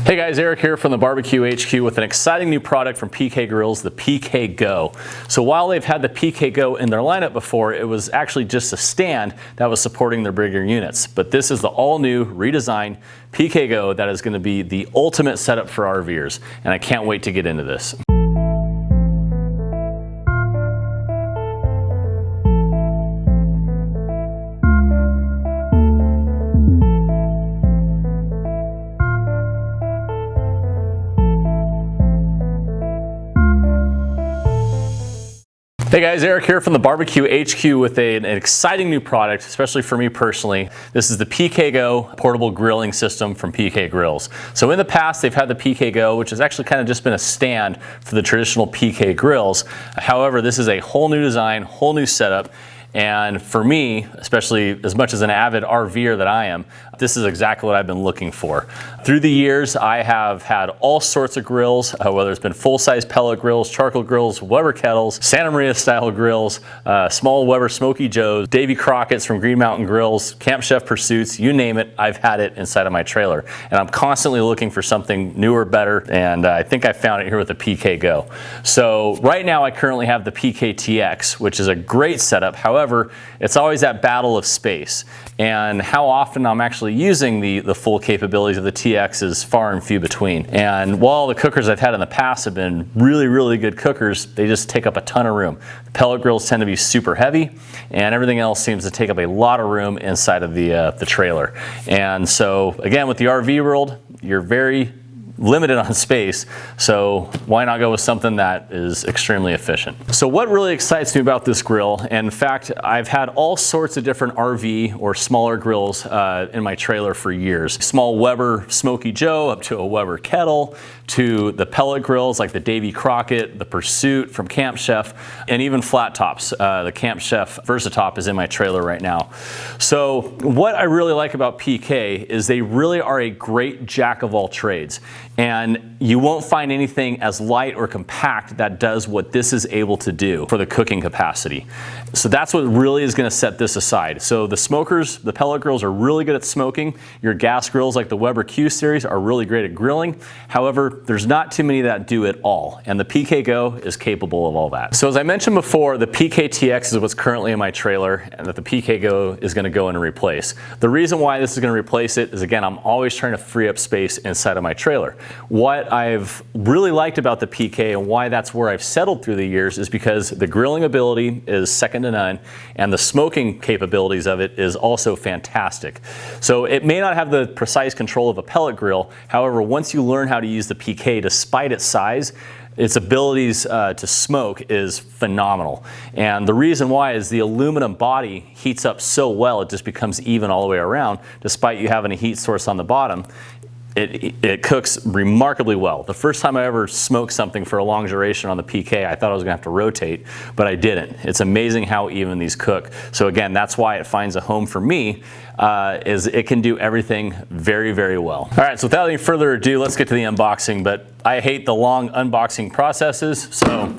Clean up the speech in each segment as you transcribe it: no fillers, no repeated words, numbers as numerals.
Hey guys, Eric here from the Barbecue HQ with an exciting new product from PK Grills, the PKGO. So while they've had the PKGO in their lineup before, it was actually just a stand that was supporting their bigger units. But this is the all-new, redesigned PKGO that is going to be the ultimate setup for RVers, and I can't wait to get into this. Hey guys, Eric here from the Barbecue HQ with an exciting new product, especially for me personally. This is the PKGO portable grilling system from PK Grills. So in the past, they've had the PKGO, which has actually kind of just been a stand for the traditional PK grills. However, this is a whole new design, whole new setup. And for me, especially as much as an avid RVer that I am, this is exactly what I've been looking for. Through the years, I have had all sorts of grills, whether it's been full-size pellet grills, charcoal grills, Weber kettles, Santa Maria style grills, small Weber Smoky Joes, Davy Crockett's from Green Mountain Grills, Camp Chef Pursuits, you name it, I've had it inside of my trailer. And I'm constantly looking for something newer, better, and I think I found it here with the PKGO. So right now I currently have the PKTX, which is a great setup. However, it's always that battle of space, and how often I'm actually using the full capabilities of the TX is far and few between. And while the cookers I've had in the past have been really good cookers, they just take up a ton of room. The pellet grills tend to be super heavy, and everything else seems to take up a lot of room inside of the trailer. And so again, with the RV world, you're very limited on space, so why not go with something that is extremely efficient? So what really excites me about this grill, and in fact I've had all sorts of different RV or smaller grills in my trailer for years. Small Weber Smoky Joe up to a Weber kettle, to the pellet grills like the Davy Crockett, the Pursuit from Camp Chef, and even flat tops. The Camp Chef Versatop is in my trailer right now. So what I really like about PK is they really are a great jack of all trades. And you won't find anything as light or compact that does what this is able to do for the cooking capacity. So that's what really is going to set this aside. So the smokers, the pellet grills are really good at smoking. Your gas grills like the Weber Q series are really great at grilling. However, there's not too many that do it all, and the PKGO is capable of all that. So as I mentioned before, the PKTX is what's currently in my trailer, and that the PKGO is going to go in and replace. The reason why this is going to replace it is, again, I'm always trying to free up space inside of my trailer. What I've really liked about the PK and why that's where I've settled through the years is because the grilling ability is second to none, and the smoking capabilities of it is also fantastic. So it may not have the precise control of a pellet grill. However, once you learn how to use the PK, despite its size, its abilities to smoke is phenomenal. And the reason why is the aluminum body heats up so well, it just becomes even all the way around, despite you having a heat source on the bottom. It cooks remarkably well. The first time I ever smoked something for a long duration on the PK, I thought I was gonna have to rotate, but I didn't. It's amazing how even these cook. So again, that's why it finds a home for me, is it can do everything very well. All right, so without any further ado, let's get to the unboxing, but I hate the long unboxing processes, so.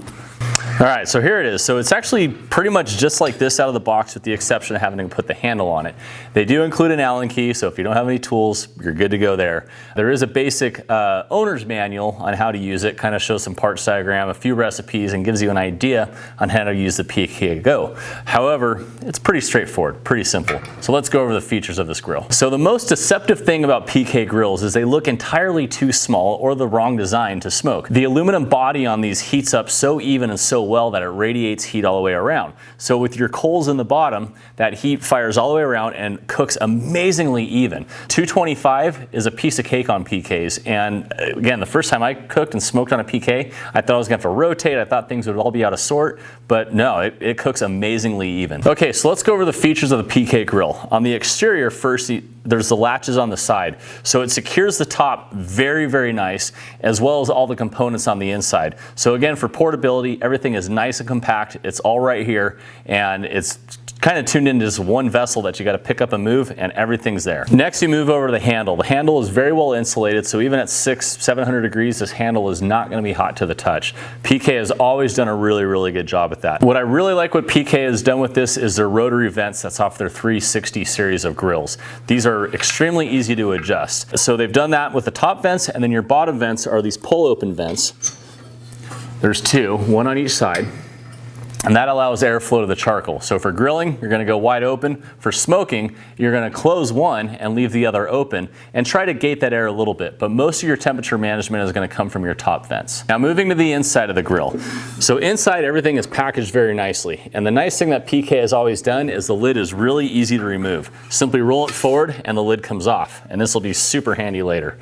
All right, so here it is. So it's actually pretty much just like this out of the box with the exception of having to put the handle on it. They do include an Allen key, so if you don't have any tools, you're good to go there. There is a basic owner's manual on how to use it, kind of shows some parts diagram, a few recipes, and gives you an idea on how to use the PKGO. However, it's pretty straightforward, pretty simple. So let's go over the features of this grill. So the most deceptive thing about PK grills is they look entirely too small or the wrong design to smoke. The aluminum body on these heats up so even and so well that it radiates heat all the way around. So with your coals in the bottom, that heat fires all the way around and cooks amazingly even. 225 is a piece of cake on PKs, and again, the first time I cooked and smoked on a PK, I thought I was gonna have to rotate, I thought things would all be out of sort, but no, it cooks amazingly even. Okay, so let's go over the features of the PK grill. On the exterior first, there's the latches on the side. So it secures the top very nice, as well as all the components on the inside. So again, for portability, everything is nice and compact. It's all right here, and it's kind of tuned into just one vessel that you got to pick up and move, and everything's there. Next, you move over to the handle. The handle is very well insulated, so even at 600-700 degrees, this handle is not going to be hot to the touch. PK has always done a really good job at that. What I really like what PK has done with this is their rotary vents that's off their 360 series of grills. These are are extremely easy to adjust. So they've done that with the top vents, and then your bottom vents are these pull open vents. There's two, one on each side. And that allows airflow to the charcoal. So for grilling, you're gonna go wide open. For smoking, you're gonna close one and leave the other open and try to gate that air a little bit. But most of your temperature management is gonna come from your top vents. Now moving to the inside of the grill. So inside, everything is packaged very nicely. And the nice thing that PK has always done is the lid is really easy to remove. Simply roll it forward and the lid comes off. And this will be super handy later.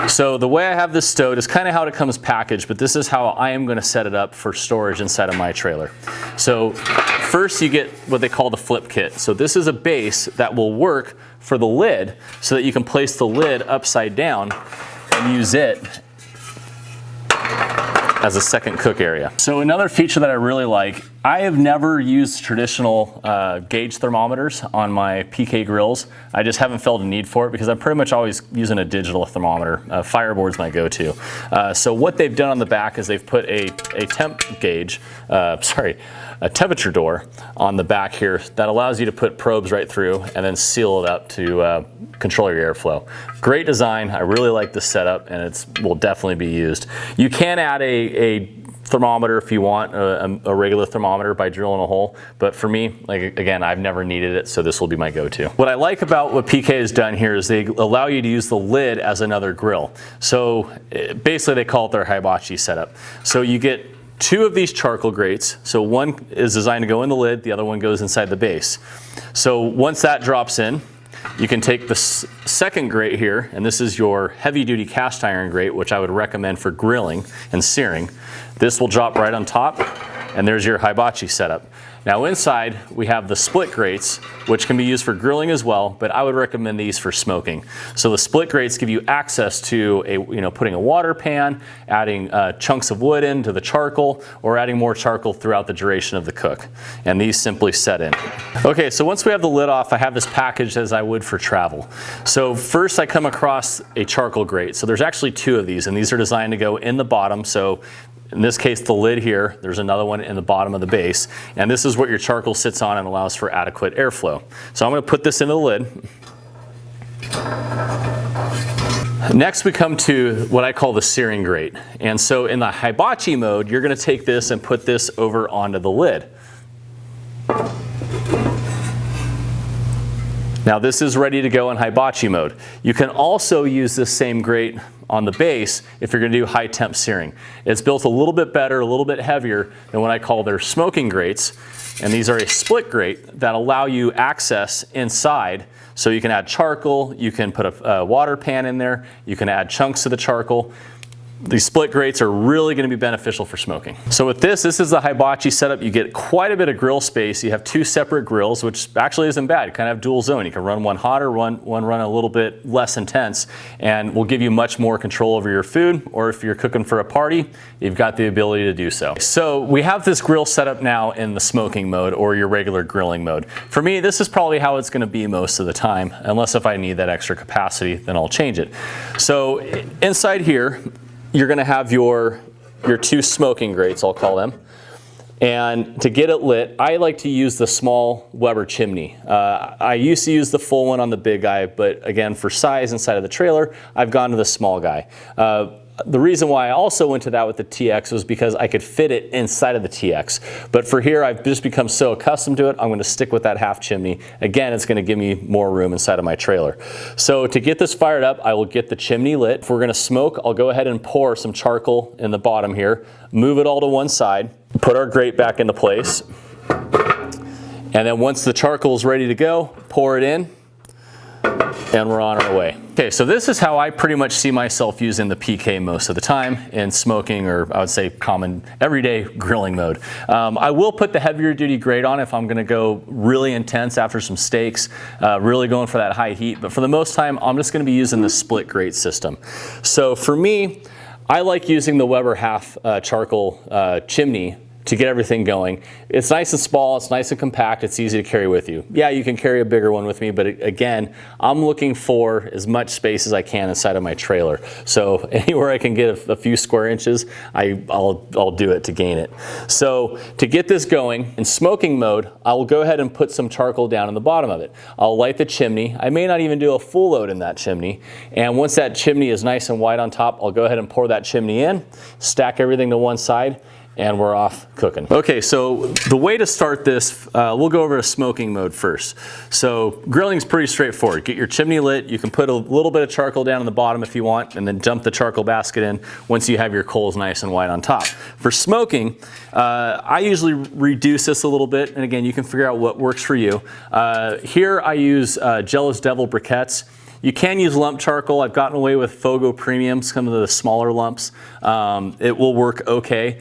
So the way I have this stowed is kind of how it comes packaged, but this is how I am going to set it up for storage inside of my trailer. So first you get what they call the flip kit. So this is a base that will work for the lid so that you can place the lid upside down and use it as a second cook area. So another feature that I really like, I have never used traditional gauge thermometers on my PK grills. I just haven't felt a need for it because I'm pretty much always using a digital thermometer. Fireboard's my go-to. So what they've done on the back is they've put a temp gauge, a temperature door on the back here that allows you to put probes right through and then seal it up to control your airflow. Great design. I really like this setup, and it will definitely be used. You can add a thermometer if you want, a regular thermometer by drilling a hole, but for me, like again, I've never needed it, so this will be my go-to. What I like about what PK has done here is they allow you to use the lid as another grill. So basically they call it their hibachi setup. So you get two of these charcoal grates. So one is designed to go in the lid, the other one goes inside the base. So once that drops in, you can take the second grate here, and this is your heavy-duty cast iron grate, which I would recommend for grilling and searing. This will drop right on top, and there's your hibachi setup. Now inside, we have the split grates, which can be used for grilling as well, but I would recommend these for smoking. So the split grates give you access to putting a water pan, adding chunks of wood into the charcoal, or adding more charcoal throughout the duration of the cook. And these simply set in. Okay, so once we have the lid off, I have this packaged as I would for travel. So first I come across a charcoal grate. So there's actually two of these, and these are designed to go in the bottom. So in this case, the lid here, there's another one in the bottom of the base, and this is what your charcoal sits on and allows for adequate airflow. So I'm going to put this into the lid. Next we come to what I call the searing grate. And so in the hibachi mode, you're going to take this and put this over onto the lid. Now this is ready to go in hibachi mode. You can also use this same grate on the base if you're going to do high temp searing. It's built a little bit better, a little bit heavier than what I call their smoking grates. And these are a split grate that allow you access inside. So you can add charcoal, you can put a water pan in there, you can add chunks of the charcoal. These split grates are really going to be beneficial for smoking. So with this is the hibachi setup. You get quite a bit of grill space. You have two separate grills, which actually isn't bad. You kind of have dual zone. You can run one hotter, one run a little bit less intense, and will give you much more control over your food. Or if you're cooking for a party, you've got the ability to do so. So we have this grill set up now in the smoking mode or your regular grilling mode. For me, this is probably how it's going to be most of the time, unless if I need that extra capacity, then I'll change it. So inside here, you're going to have your two smoking grates, I'll call them. And to get it lit, I like to use the small Weber chimney. I used to use the full one on the big guy, but again, for size inside of the trailer, I've gone to the small guy. The reason why I also went to that with the TX was because I could fit it inside of the TX. But for here, I've just become so accustomed to it, I'm going to stick with that half chimney. Again, it's going to give me more room inside of my trailer. So to get this fired up, I will get the chimney lit. If we're going to smoke, I'll go ahead and pour some charcoal in the bottom here, move it all to one side, put our grate back into place. And then once the charcoal is ready to go, pour it in, and we're on our way. Okay, so this is how I pretty much see myself using the PK most of the time in smoking, or I would say common everyday grilling mode. I will put the heavier duty grate on if I'm gonna go really intense after some steaks, really going for that high heat, but for the most time, I'm just gonna be using the split grate system. So for me, I like using the Weber half charcoal chimney to get everything going. It's nice and small, it's nice and compact, it's easy to carry with you. Yeah, you can carry a bigger one with me, but again, I'm looking for as much space as I can inside of my trailer. So anywhere I can get a few square inches, I'll do it to gain it. So to get this going, in smoking mode, I will go ahead and put some charcoal down in the bottom of it. I'll light the chimney. I may not even do a full load in that chimney. And once that chimney is nice and wide on top, I'll go ahead and pour that chimney in, stack everything to one side, and we're off cooking. Okay, so the way to start this, we'll go over to smoking mode first. So grilling's pretty straightforward. Get your chimney lit. You can put a little bit of charcoal down in the bottom if you want, and then dump the charcoal basket in once you have your coals nice and wide on top. For smoking, I usually reduce this a little bit, and again, you can figure out what works for you. Here I use Jealous Devil briquettes. You can use lump charcoal. I've gotten away with Fogo Premium, some of the smaller lumps. It will work okay.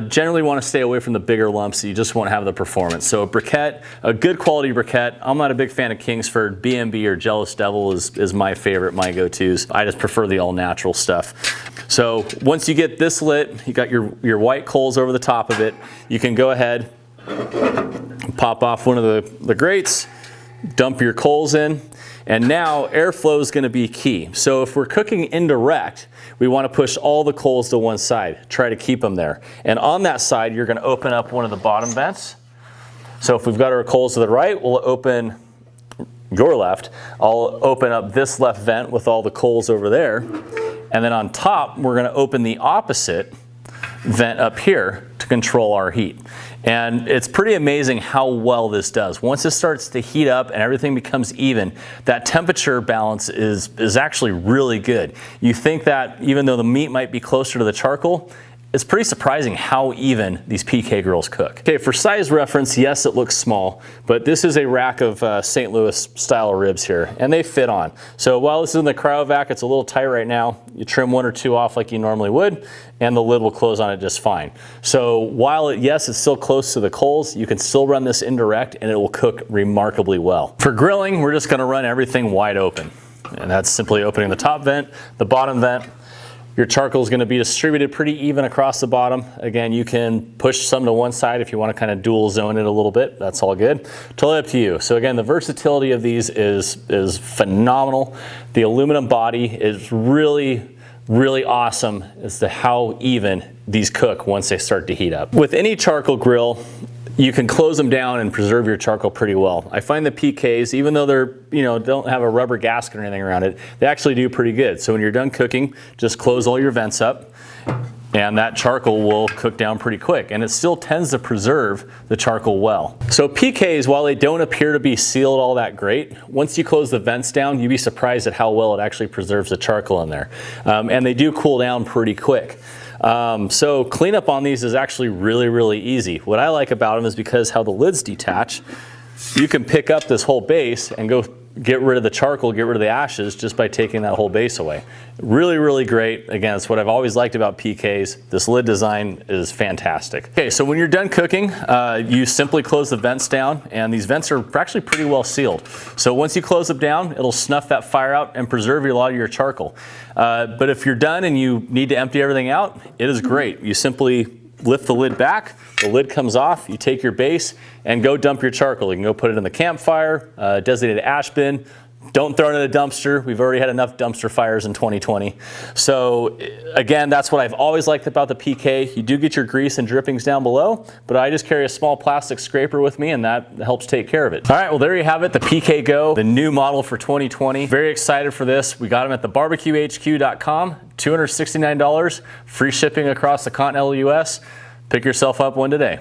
Generally want to stay away from the bigger lumps, so you just won't have the performance. So a briquette, a good quality briquette. I'm not a big fan of Kingsford. B&B or Jealous Devil is my favorite, my go-tos. I just prefer the all-natural stuff. So once you get this lit, you got your white coals over the top of it, you can go ahead, pop off one of the grates, dump your coals in, and now airflow is going to be key. So if we're cooking indirect, we want to push all the coals to one side, try to keep them there. And on that side, you're going to open up one of the bottom vents. So if we've got our coals to the right, we'll open your left. I'll open up this left vent with all the coals over there. And then on top, we're going to open the opposite vent up here to control our heat. And it's pretty amazing how well this does. Once it starts to heat up and everything becomes even, that temperature balance is actually really good. You think that even though the meat might be closer to the charcoal, it's pretty surprising how even these PK grills cook. Okay, for size reference, yes, it looks small, but this is a rack of St. Louis style ribs here, and they fit on. So while this is in the cryovac, it's a little tight right now. You trim one or two off like you normally would, and the lid will close on it just fine. So while yes, it's still close to the coals, you can still run this indirect and it will cook remarkably well. For grilling, we're just gonna run everything wide open. And that's simply opening the top vent, the bottom vent. Your charcoal is going to be distributed pretty even across the bottom. Again, you can push some to one side if you want to kind of dual zone it a little bit. That's all good. Totally up to you. So again, the versatility of these is phenomenal. The aluminum body is really, really awesome as to how even these cook once they start to heat up. With any charcoal grill, you can close them down and preserve your charcoal pretty well. I find the PKs, even though they're, don't have a rubber gasket or anything around it, they actually do pretty good. So when you're done cooking, just close all your vents up and that charcoal will cook down pretty quick. And it still tends to preserve the charcoal well. So PKs, while they don't appear to be sealed all that great, once you close the vents down, you'd be surprised at how well it actually preserves the charcoal in there. And they do cool down pretty quick. So cleanup on these is actually really, really easy. What I like about them is because how the lids detach, you can pick up this whole base and go get rid of the charcoal, get rid of the ashes just by taking that whole base away. Really, really great. Again, it's what I've always liked about PKs. This lid design is fantastic. Okay, so when you're done cooking, you simply close the vents down, and these vents are actually pretty well sealed. So once you close them down, it'll snuff that fire out and preserve a lot of your charcoal. But if you're done and you need to empty everything out, it is great. You simply lift the lid back, the lid comes off, you take your base and go dump your charcoal. You can go put it in the campfire, designated ash bin. Don't throw it in a dumpster. We've already had enough dumpster fires in 2020. So again, that's what I've always liked about the PK. You do get your grease and drippings down below, but I just carry a small plastic scraper with me and that helps take care of it. All right, well there you have it, the PKGO, the new model for 2020. Very excited for this. We got them at thebarbecuehq.com, $269, free shipping across the continental US. Pick yourself up one today.